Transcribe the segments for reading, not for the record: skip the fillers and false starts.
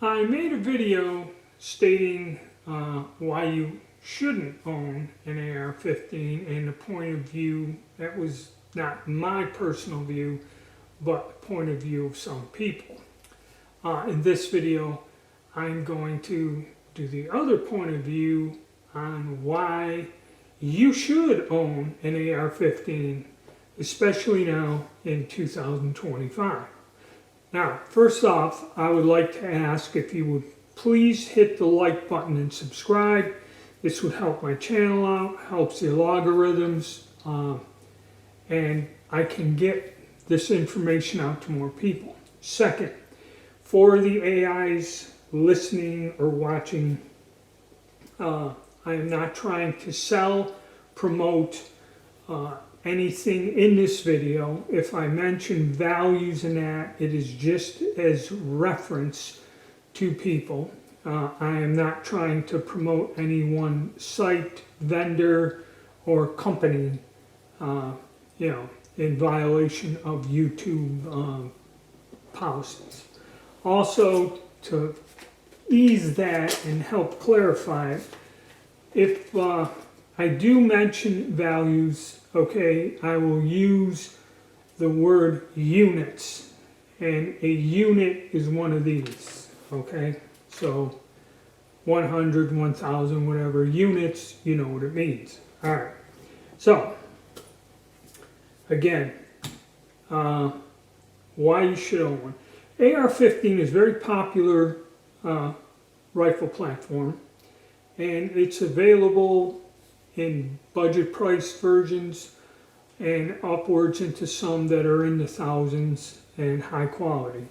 I made a video stating why you shouldn't own an AR-15 and the point of view that was not my personal view, but the point of view of some people. In this video, I'm going to do the other point of view on why you should own an AR-15, especially now in 2025. Now, first off, I would like to ask if you would please hit the like button and subscribe. This would help my channel out, helps the algorithms, and I can get this information out to more people. Second, for the AIs listening or watching, I am not trying to sell, promote, anything in this video. If I mention values in that, it is just as reference to people. I am not trying to promote any one site, vendor, or company, in violation of YouTube policies. Also, to ease that and help clarify it, if I do mention values, okay, I will use the word units, and a unit is one of these, okay? So 100, 1,000, whatever units, you know what it means. All right. So again, why you should own one. AR-15 is a very popular rifle platform, and it's available in budget price versions and upwards into some that are in the thousands and high quality.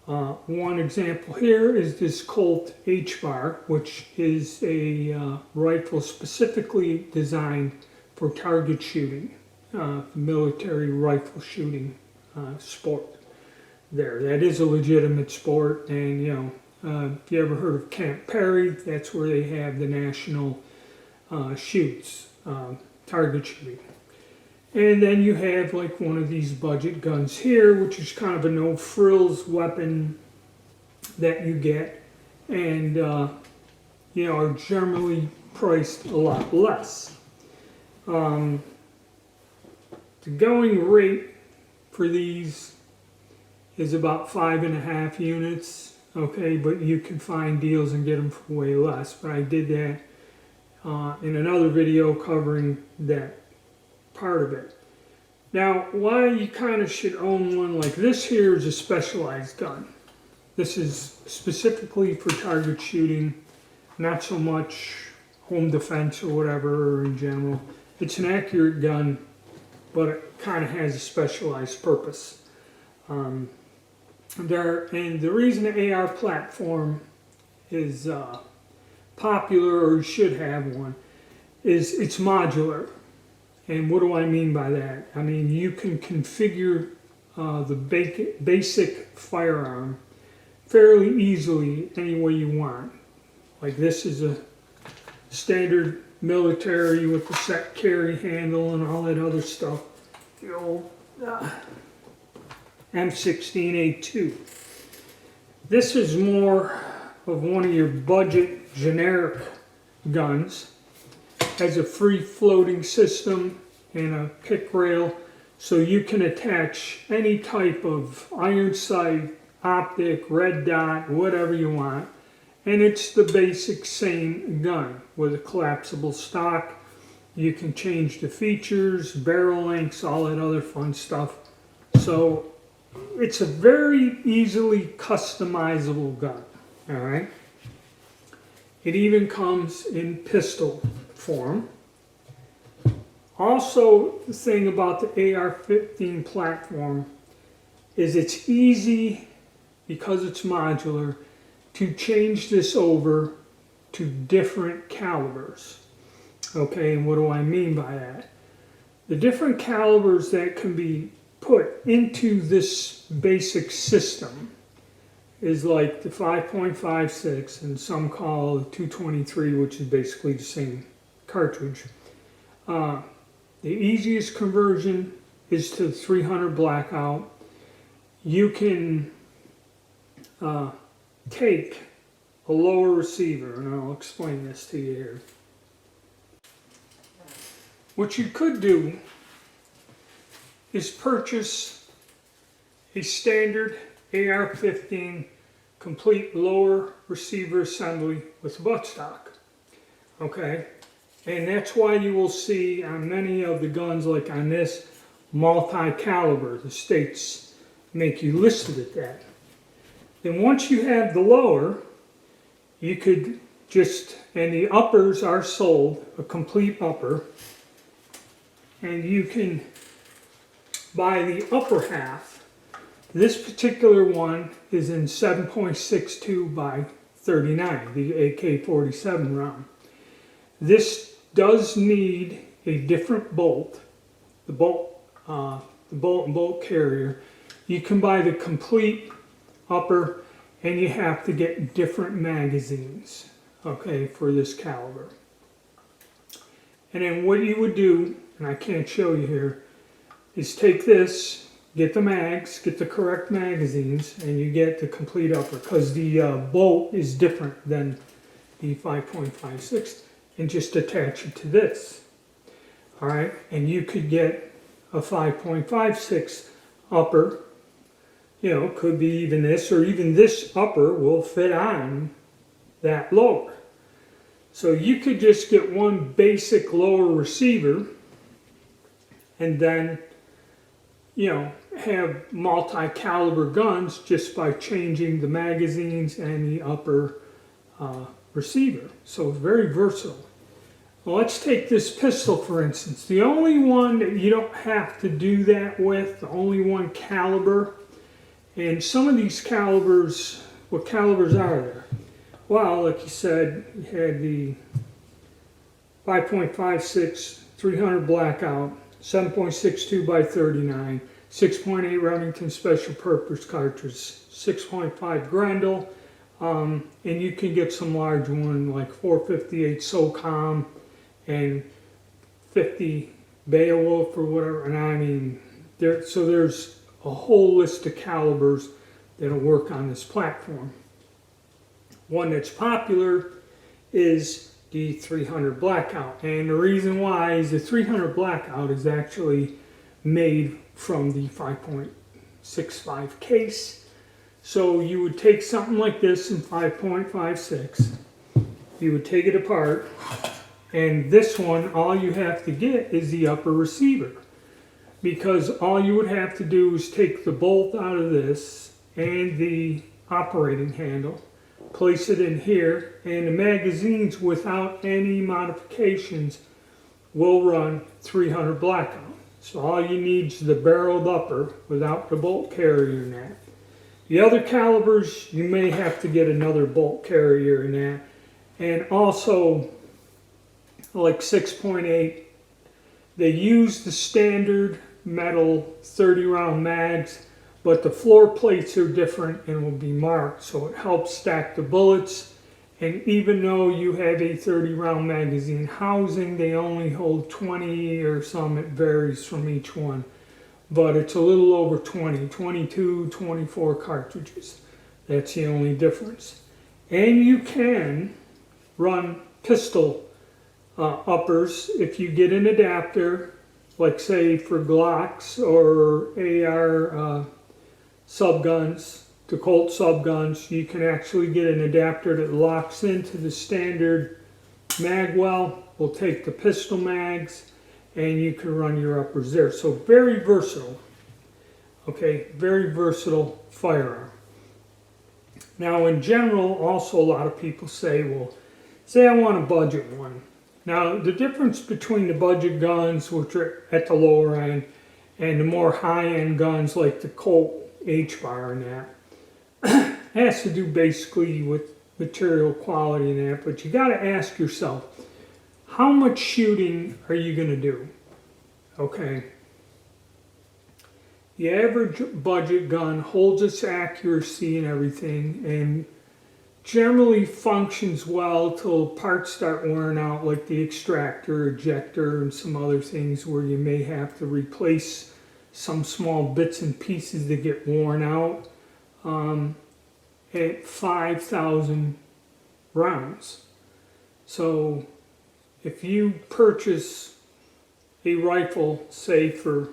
One example here is this Colt H-Bar, which is a rifle specifically designed for target shooting, military rifle shooting sport. That is a legitimate sport, and if you ever heard of Camp Perry, that's where they have the national shoots, target shooting. And then you have like one of these budget guns here, which is kind of a no-frills weapon that you get, and are generally priced a lot less. The going rate for these is about 5.5 units, okay, but you can find deals and get them for way less. But I did that in another video covering that part of it. Now, why you kind of should own one like this here is a specialized gun. This is specifically for target shooting, not so much home defense or whatever, or in general. It's an accurate gun, but it kind of has a specialized purpose. And the reason the AR platform is popular, or you should have one, is it's modular. And what do I mean by that? I mean, you can configure the basic firearm fairly easily any way you want. Like this is a standard military with the set carry handle and all that other stuff. The old M16A2. This is more of one of your budget generic guns. Has a free floating system and a pick rail, so you can attach any type of iron sight, optic, red dot, whatever you want, and it's the basic same gun with a collapsible stock. You can change the features, barrel lengths, all that other fun stuff. So it's a very easily customizable gun, all right? It even comes in pistol form. Also, the thing about the AR-15 platform is it's easy, because it's modular, to change this over to different calibers. Okay, and what do I mean by that? The different calibers that can be put into this basic system is like the 5.56, and some call the 223, which is basically the same cartridge. The easiest conversion is to 300 blackout. You can take a lower receiver, and I'll explain this to you here. What you could do is purchase a standard AR-15 complete lower receiver assembly with buttstock. Okay, and that's why you will see on many of the guns, like on this, multi-caliber. The states make you listed at that. Then once you have the lower, you could just, and the uppers are sold, a complete upper, and you can buy the upper half. This particular one is in 7.62 by 39, the AK-47 round. This does need a different bolt, the bolt and bolt carrier. You can buy the complete upper, and you have to get different magazines, okay, for this caliber. And then what you would do, and I can't show you here, is take this, get the mags, get the correct magazines, and you get the complete upper, because the bolt is different than the 5.56, and just attach it to this. All right, and you could get a 5.56 upper, you know, could be even this, or even this upper will fit on that lower. So you could just get one basic lower receiver and then, you know, have multi-caliber guns just by changing the magazines and the upper receiver. So it's very versatile. Well, let's take this pistol for instance. The only one that you don't have to do that with, the only one caliber, and some of these calibers, what calibers are there? Well, like you said, you had the 5.56 300 blackout, 7.62 by 39, 6.8 Remington special purpose cartridge, 6.5 Grendel, and you can get some large one like 458 SOCOM and 50 Beowulf or whatever. And I mean, there's a whole list of calibers that'll work on this platform. One that's popular is the 300 blackout, and the reason why is the 300 blackout is actually made from the 5.65 case. So you would take something like this in 5.56, you would take it apart, and this one, all you have to get is the upper receiver, because all you would have to do is take the bolt out of this and the operating handle, place it in here, and the magazines without any modifications will run 300 blackout. So all you need is the barreled upper without the bolt carrier in that. The other calibers, you may have to get another bolt carrier in that. And also, like 6.8, they use the standard metal 30 round mags, but the floor plates are different and will be marked, so it helps stack the bullets. And even though you have a 30 round magazine housing, they only hold 20 or some, it varies from each one. But it's a little over 20, 22, 24 cartridges. That's the only difference. And you can run pistol uppers if you get an adapter, like say for Glocks or AR subguns, the Colt subguns. You can actually get an adapter that locks into the standard mag well, will take the pistol mags, and you can run your uppers there. So very versatile, okay, very versatile firearm. Now in general, also a lot of people say, well, say I want a budget one. Now the difference between the budget guns, which are at the lower end, and the more high-end guns like the Colt H-bar and that, has to do basically with material quality and that, but you got to ask yourself, how much shooting are you going to do? Okay. The average budget gun holds its accuracy and everything, and generally functions well till parts start wearing out, like the extractor, ejector, and some other things where you may have to replace some small bits and pieces that get worn out. at 5,000 rounds. So if you purchase a rifle, say for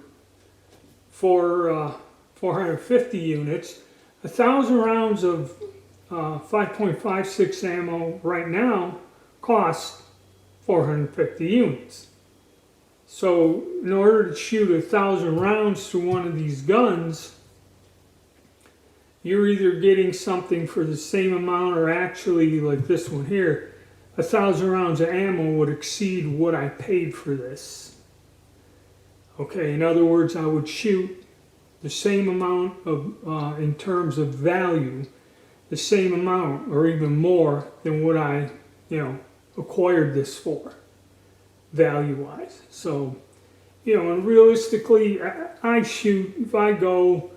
450 units, 1,000 rounds of 5.56 ammo right now costs 450 units. So in order to shoot 1,000 rounds through one of these guns, you're either getting something for the same amount, or actually, like this one here, 1,000 rounds of ammo would exceed what I paid for this. Okay, in other words, I would shoot the same amount of, in terms of value, the same amount or even more than what I, acquired this for, value-wise. So, and realistically, I shoot, if I go,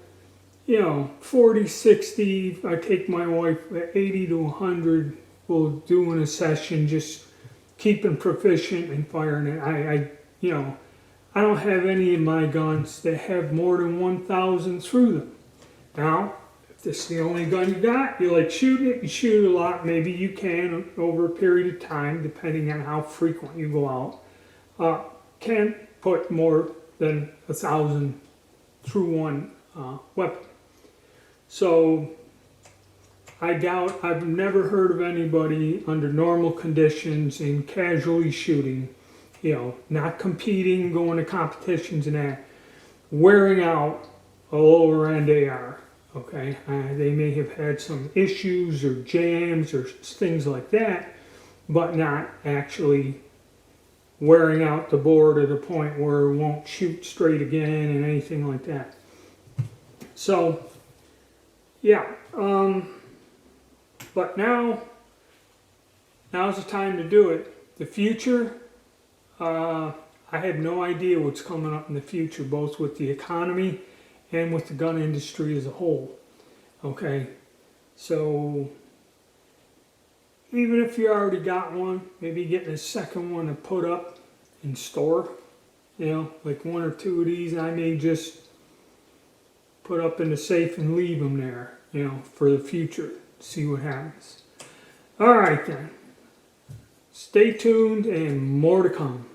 40, 60, if I take my wife 80 to 100, we'll do in a session, just keeping proficient and firing it. I don't have any of my guns that have more than 1,000 through them. Now, if this is the only gun you got, you like shooting it, you shoot a lot, maybe you can, over a period of time, depending on how frequent you go out, can put more than 1,000 through one weapon. So, I doubt, I've never heard of anybody under normal conditions in casually shooting, not competing, going to competitions and that, wearing out a lower end AR, okay? They may have had some issues or jams or things like that, but not actually wearing out the bore to the point where it won't shoot straight again and anything like that. So, yeah, but now's the time to do it. The future, I have no idea what's coming up in the future, both with the economy and with the gun industry as a whole. Okay, so even if you already got one, maybe getting a second one to put up and store, like one or two of these I may just put up in the safe and leave them there, for the future, see what happens. All right then, stay tuned and more to come.